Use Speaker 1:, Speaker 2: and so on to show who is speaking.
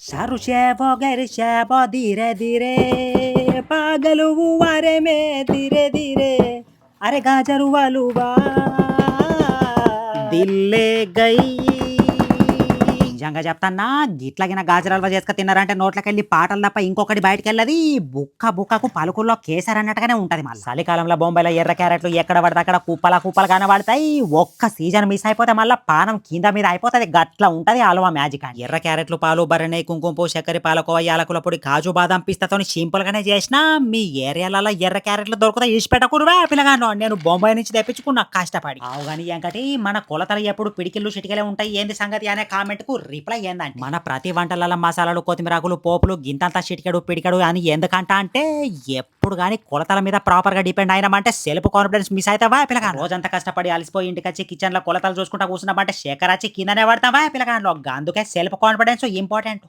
Speaker 1: Charu chevo geri chevo धीरे धीरे पागल हुआ रे मैं धीरे धीरे अरे गाजर हलवा दिल ले गई నిజంగా చెప్తాన్నా గిట్లాగిన గాజర హల్వా చేసుక తిన్నారంటే నోట్లకెళ్ళి పాటలు తప్ప ఇంకొకటి బయటకెళ్ళది బుక్క బుక్కకు పలుకుల్లో కేసర్ అన్నట్టుగానే ఉంటది మళ్ళీ చలికాలంలో బొంబాయిలో ఎర్ర క్యారెట్లు ఎక్కడ పడితే అక్కడ కుప్పల కుప్పలు కనబడతాయి ఒక్క సీజన్ మిస్ అయిపోతే మళ్ళీ పానం కింద మీద అయిపోతుంది గట్ల ఉంటది హల్వా మ్యాజిక్ అని ఎర్ర క్యారెట్లు పాలు బర్రెనే కుంకుమ పువ్వు చక్కెర పాలకోవ యాలకుల పొడి కాజు బాదం పిస్తాతోని సింపుల్ గానే చేసిన మీ ఏరియాలలో ఎర్ర క్యారెట్లు దొరుకుతాయి ఇసి పెట్టకూడవా పిల్లగాను నేను బొంబాయి నుంచి తెప్పించుకున్నా కష్టపడి అవు కానీ ఏంకటి మన కొలతలు ఎప్పుడు పిడికిళ్ళు చిటికలే ఉంటాయి ఏంది సంగతి అనే కామెంట్ కు రిప్లై ఏందంటే మన ప్రతి వంటలలో మసాలాలు కొత్తిమీరాకులు పోపులు గింతంతా చిటికెడు పిడికెడు అని ఎందుకంట అంటే ఎప్పుడు కానీ కొలతల మీద ప్రాపర్ గా డిపెండ్ అయినామంటే సెల్ఫ్ కాన్ఫిడెన్స్ మిస్ అవుతావా పిల్లగా రోజంతా కష్టపడి అలసిపోయి ఇంటికి వచ్చి కిచెన్ లో కొలతలు చూసుకుంటా కూర్చున్నామంటే శేఖర్ వచ్చి కిందనే పడతావా పిల్లగాలో అందుకే సెల్ఫ్ కాన్ఫిడెన్స్ ఇంపార్టెంట్